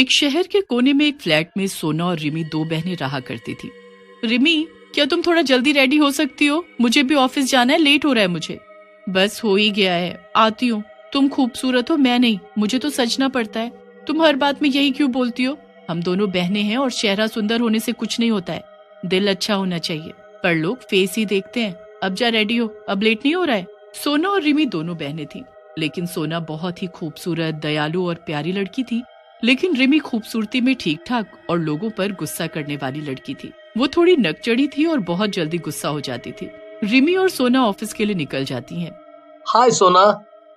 एक शहर के कोने में एक फ्लैट में सोना और रिमी दो बहनें रहा करती थी। रिमी, क्या तुम थोड़ा जल्दी रेडी हो सकती हो? मुझे भी ऑफिस जाना है, लेट हो रहा है मुझे। बस हो ही गया है, आती हूँ। तुम खूबसूरत हो, मैं नहीं, मुझे तो सजना पड़ता है। तुम हर बात में यही क्यों बोलती हो? हम दोनों बहनें हैं और चेहरा सुंदर होने से कुछ नहीं होता है, दिल अच्छा होना चाहिए। पर लोग फेस ही देखते हैं। अब जा रेडी हो, अब लेट नहीं हो रहा है। सोना और रिमी दोनों बहनें थीं, लेकिन सोना बहुत ही खूबसूरत, दयालु और प्यारी लड़की थी, लेकिन रिमी खूबसूरती में ठीक ठाक और लोगों पर गुस्सा करने वाली लड़की थी। वो थोड़ी नकचड़ी थी और बहुत जल्दी गुस्सा हो जाती थी। रिमी और सोना ऑफिस के लिए निकल जाती हैं। हाय सोना,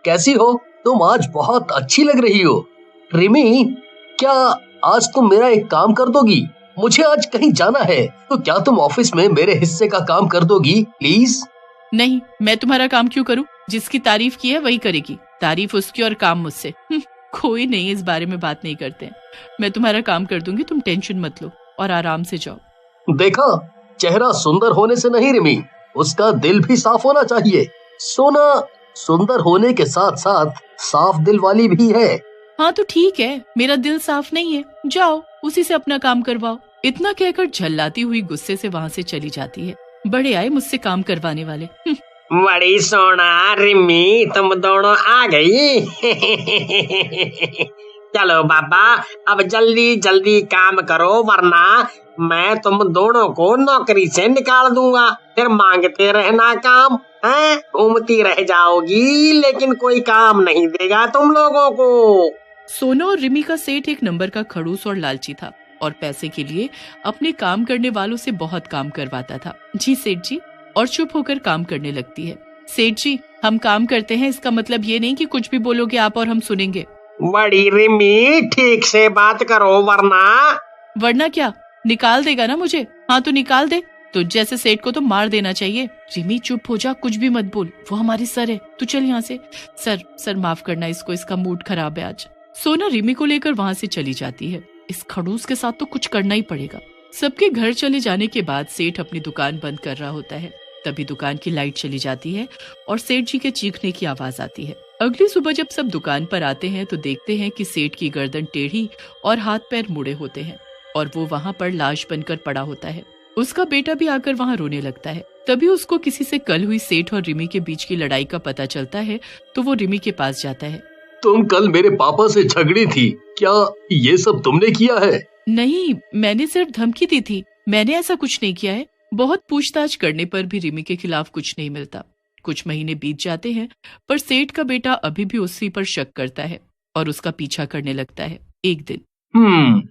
कैसी हो? तुम आज बहुत अच्छी लग रही हो। रिमी, क्या आज तुम मेरा एक काम कर दोगी? मुझे आज कहीं जाना है, तो क्या तुम ऑफिस में मेरे हिस्से का काम कर दोगी प्लीज? नहीं, मैं तुम्हारा काम क्यों करूं? जिसकी तारीफ की है वही करेगी। तारीफ उसकी और काम मुझसे। कोई नहीं, इस बारे में बात नहीं करते हैं। मैं तुम्हारा काम कर दूंगी, तुम टेंशन मत लो और आराम से जाओ। देखा, चेहरा सुंदर होने से नहीं रिमी, उसका दिल भी साफ होना चाहिए। सोना सुंदर होने के साथ साथ साफ दिल वाली भी है। हाँ तो ठीक है, मेरा दिल साफ नहीं है, जाओ उसी से अपना काम करवाओ। इतना कहकर झल्लाती हुई गुस्से से वहाँ से चली जाती है। बड़े आए मुझसे काम करवाने वाले। बड़ी सोना, रिमी, तुम दोनों आ गई। चलो बाबा, अब जल्दी जल्दी काम करो, वरना मैं तुम दोनों को नौकरी से निकाल दूंगा। फिर मांगते रहना काम है, घूमती रह जाओगी, लेकिन कोई काम नहीं देगा तुम लोगों को। सोना और रिमी का सेठ एक नंबर का खड़ूस और लालची था और पैसे के लिए अपने काम करने वालों से बहुत काम करवाता था। जी सेठ जी, और चुप होकर काम करने लगती है। सेठ जी, हम काम करते हैं, इसका मतलब ये नहीं कि कुछ भी बोलोगे आप और हम सुनेंगे। बड़ी रिमी, ठीक से बात करो, वरना क्या, निकाल देगा ना मुझे? हाँ तो निकाल दे। तो जैसे सेठ को तो मार देना चाहिए। रिमी चुप हो जा, कुछ भी मत बोल, वो हमारी सर है, तू चल यहाँ से। सर माफ करना इसको, इसका मूड खराब है आज। सोना रिमी को लेकर वहाँ से चली जाती है। इस खड़ूस के साथ तो कुछ करना ही पड़ेगा। सबके घर चले जाने के बाद सेठ अपनी दुकान बंद कर रहा होता है। तभी दुकान की लाइट चली जाती है और सेठ जी के चीखने की आवाज आती है। अगली सुबह जब सब दुकान पर आते हैं तो देखते हैं कि सेठ की गर्दन टेढ़ी और हाथ पैर मुड़े होते हैं और वो वहाँ पर लाश बनकर पड़ा होता है। उसका बेटा भी आकर वहाँ रोने लगता है। तभी उसको किसी से कल हुई सेठ और रिमी के बीच की लड़ाई का पता चलता है, तो वो रिमी के पास जाता है। तुम कल मेरे पापा से झगड़ी थी, क्या ये सब तुमने किया है? नहीं, मैंने सिर्फ धमकी दी थी, मैंने ऐसा कुछ नहीं किया है। बहुत पूछताछ करने पर भी रिमी के खिलाफ कुछ नहीं मिलता। कुछ महीने बीत जाते हैं, पर सेठ का बेटा अभी भी उसी पर शक करता है और उसका पीछा करने लगता है। एक दिन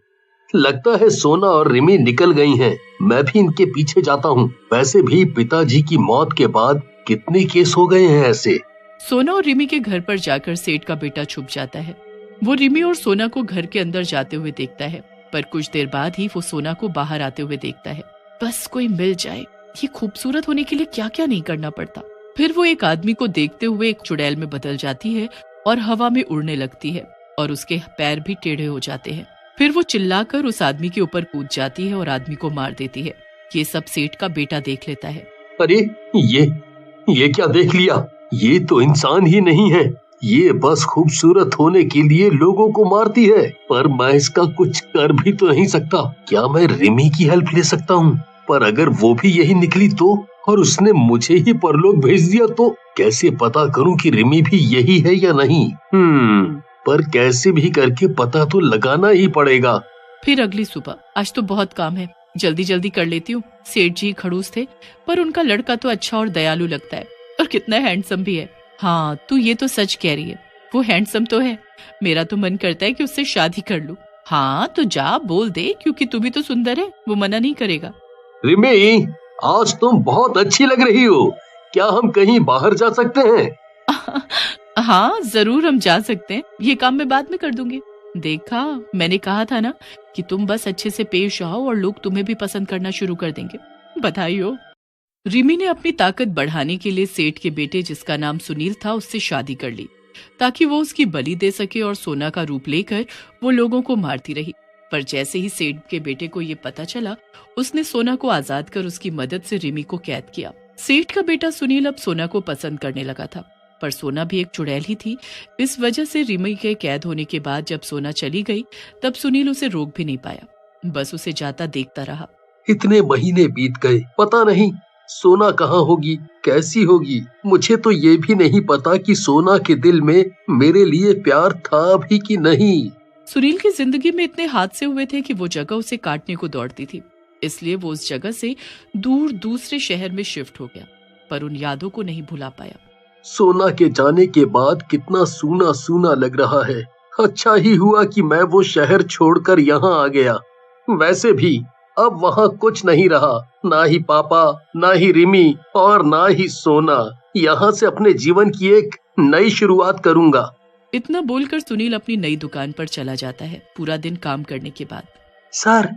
लगता है सोना और रिमी निकल गई हैं। मैं भी इनके पीछे जाता हूँ। वैसे भी पिताजी की मौत के बाद कितने केस हो गए हैं ऐसे। सोना और रिमी के घर पर जाकर सेठ का बेटा छुप जाता है। वो रिमी और सोना को घर के अंदर जाते हुए देखता है, पर कुछ देर बाद ही वो सोना को बाहर आते हुए देखता है। बस कोई मिल जाए, ये खूबसूरत होने के लिए क्या क्या नहीं करना पड़ता। फिर वो एक आदमी को देखते हुए एक चुड़ैल में बदल जाती है और हवा में उड़ने लगती है और उसके पैर भी टेढ़े हो जाते हैं। फिर वो चिल्लाकर उस आदमी के ऊपर कूद जाती है और आदमी को मार देती है। ये सब सेठ का बेटा देख लेता है। अरे ये क्या देख लिया? ये तो इंसान ही नहीं है, ये बस खूबसूरत होने के लिए लोगों को मारती है। पर मैं इसका कुछ कर भी तो नहीं सकता। क्या मैं रिमी की हेल्प ले सकता हूँ? पर अगर वो भी यही निकली तो, और उसने मुझे ही परलोक भेज दिया तो कैसे पता करूँ कि रिमी भी यही है या नहीं? पर कैसे भी करके पता तो लगाना ही पड़ेगा। फिर अगली सुबह, आज तो बहुत काम है, जल्दी जल्दी कर लेती हूँ। सेठ जी खड़ूस थे, पर उनका लड़का तो अच्छा और दयालु लगता है और कितना हैंडसम भी है। हाँ, तू ये तो सच कह रही है, वो हैंडसम तो है। मेरा तो मन करता है कि उससे शादी कर लूं। हाँ तो जा बोल दे, क्योंकि तू भी तो सुंदर है, वो मना नहीं करेगा। रिमी, आज तुम बहुत अच्छी लग रही हो। क्या हम कहीं बाहर जा सकते हैं? हाँ जरूर, हम जा सकते हैं। ये काम मैं बाद में कर दूंगी। देखा, मैंने कहा था ना कि तुम बस अच्छे से पेश आओ और लोग तुम्हें भी पसंद करना शुरू कर देंगे। बधाई हो। रिमी ने अपनी ताकत बढ़ाने के लिए सेठ के बेटे, जिसका नाम सुनील था, उससे शादी कर ली ताकि वो उसकी बलि दे सके और सोना का रूप लेकर वो लोगों को मारती रही। पर जैसे ही सेठ के बेटे को ये पता चला, उसने सोना को आजाद कर उसकी मदद से रिमी को कैद किया। सेठ का बेटा सुनील अब सोना को पसंद करने लगा था, पर सोना भी एक चुड़ैल ही थी। इस वजह से रिमी के कैद होने के बाद जब सोना चली गई तब सुनील उसे रोक भी नहीं पाया, बस उसे जाता देखता रहा। इतने महीने बीत गए, पता नहीं सोना कहाँ होगी, कैसी होगी। मुझे तो ये भी नहीं पता कि सोना के दिल में मेरे लिए प्यार था भी कि नहीं। सुनील की जिंदगी में इतने हादसे हुए थे कि वो जगह उसे काटने को दौड़ती थी, इसलिए वो उस जगह से दूर दूसरे शहर में शिफ्ट हो गया, पर उन यादों को नहीं भुला पाया। सोना के जाने के बाद कितना सूना सूना लग रहा है। अच्छा ही हुआ कि मैं वो शहर छोड़कर यहाँ आ गया। वैसे भी अब वहाँ कुछ नहीं रहा, ना ही पापा, ना ही रिमी और ना ही सोना। यहाँ से अपने जीवन की एक नई शुरुआत करूँगा। इतना बोलकर सुनील अपनी नई दुकान पर चला जाता है पूरा दिन काम करने के बाद। सर,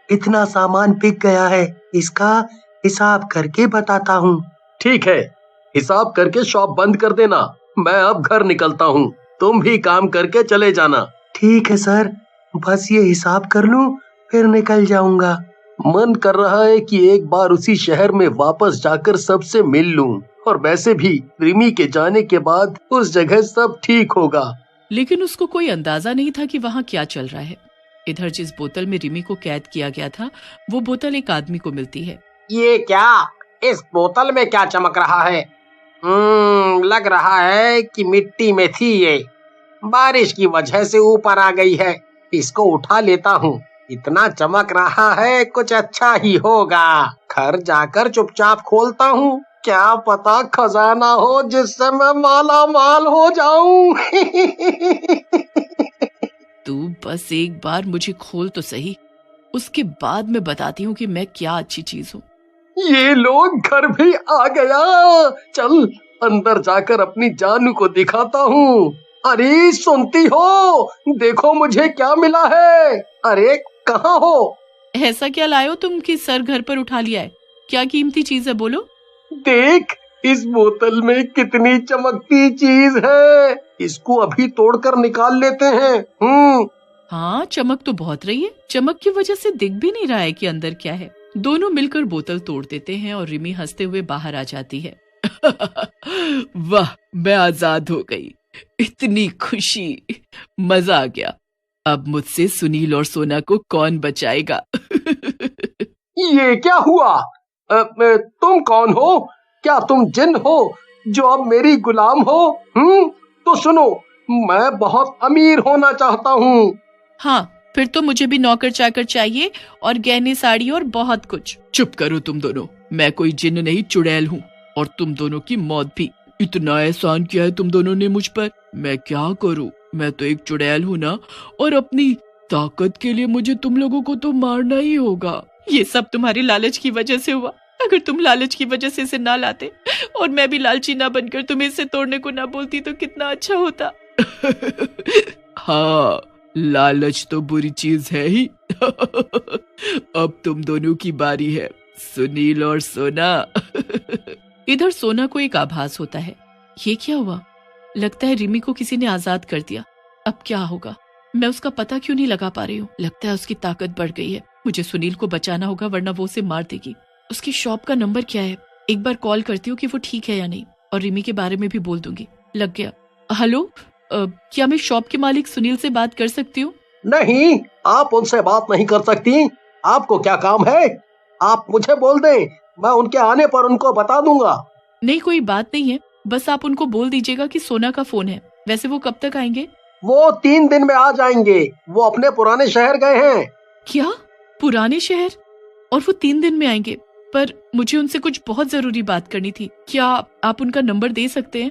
इतना सामान बिक गया है, इसका हिसाब करके बताता हूँ। ठीक है, हिसाब करके शॉप बंद कर देना। मैं अब घर निकलता हूँ, तुम भी काम करके चले जाना। ठीक है सर, बस ये हिसाब कर लूं फिर निकल जाऊंगा। मन कर रहा है कि एक बार उसी शहर में वापस जाकर सबसे मिल लूं, और वैसे भी रिमी के जाने के बाद उस जगह सब ठीक होगा। लेकिन उसको कोई अंदाजा नहीं था कि वहाँ क्या चल रहा है। इधर जिस बोतल में रिमी को कैद किया गया था वो बोतल एक आदमी को मिलती है। ये क्या, इस बोतल में क्या चमक रहा है? लग रहा है कि मिट्टी में थी ये, बारिश की वजह से ऊपर आ गई है। इसको उठा लेता हूँ, इतना चमक रहा है कुछ अच्छा ही होगा। घर जाकर चुपचाप खोलता हूँ, क्या पता खजाना हो जिससे मैं माला माल हो जाऊं। तू बस एक बार मुझे खोल तो सही, उसके बाद मैं बताती हूँ कि मैं क्या अच्छी चीज हूँ। ये लोग घर भी आ गया। चल अंदर जाकर अपनी जानू को दिखाता हूँ। अरे सुनती हो, देखो मुझे क्या मिला है। अरे कहाँ हो? ऐसा क्या लाए हो तुम कि सर घर पर उठा लिया है? क्या कीमती चीज है, बोलो। देख, इस बोतल में कितनी चमकती चीज है। इसको अभी तोड़कर निकाल लेते हैं। हाँ, चमक तो बहुत रही है। चमक की वजह से दिख भी नहीं रहा है कि अंदर क्या है। दोनों मिलकर बोतल तोड़ देते हैं और रिमी हंसते हुए बाहर आ जाती है। वाह, मैं आजाद हो गई, इतनी खुशी, मजा आ गया। अब मुझसे सुनील और सोना को कौन बचाएगा? ये क्या हुआ? तुम कौन हो? क्या तुम जिन हो जो अब मेरी गुलाम हो? तो सुनो, मैं बहुत अमीर होना चाहता हूँ। हाँ, फिर तो मुझे भी नौकर चाकर चाहिए और गहने साड़ी और बहुत कुछ। चुप करो तुम दोनों, मैं कोई जिन्न नहीं, चुड़ैल हूँ, और तुम दोनों की मौत भी। इतना एहसान किया है तुम दोनों ने मुझ पर, मैं क्या करूँ? मैं तो एक चुड़ैल हूँ ना, और अपनी ताकत के लिए मुझे तुम लोगों को तो मारना ही होगा। ये सब तुम्हारी लालच की वजह से हुआ। अगर तुम लालच की वजह से इसे ना लाते और मैं भी लालची ना बनकर तुम्हें इसे तोड़ने को ना बोलती तो कितना अच्छा होता। हाँ, लालच तो बुरी चीज है ही। अब तुम दोनों की बारी है, सुनील और सोना। इधर सोना को एक आभास होता है। ये क्या हुआ? लगता है रिमी को किसी ने आजाद कर दिया। अब क्या होगा? मैं उसका पता क्यों नहीं लगा पा रही हूँ? लगता है उसकी ताकत बढ़ गई है। मुझे सुनील को बचाना होगा वरना वो उसे मार देगी। उसकी शॉप का नंबर क्या है? एक बार कॉल करती हूँ कि वो ठीक है या नहीं, और रिमी के बारे में भी बोल दूंगी। लग गया। हेलो, क्या मैं शॉप के मालिक सुनील से बात कर सकती हूँ? नहीं, आप उनसे बात नहीं कर सकती। आपको क्या काम है? आप मुझे बोल दें, मैं उनके आने पर उनको बता दूंगा। नहीं, कोई बात नहीं है, बस आप उनको बोल दीजिएगा कि सोना का फोन है। वैसे वो कब तक आएंगे? वो 3 दिन में आ जाएंगे। वो अपने पुराने शहर गए हैं। क्या? पुराने शहर? और वो 3 दिन में आएंगे? पर मुझे उनसे कुछ बहुत जरूरी बात करनी थी। क्या आप उनका नंबर दे सकते हैं?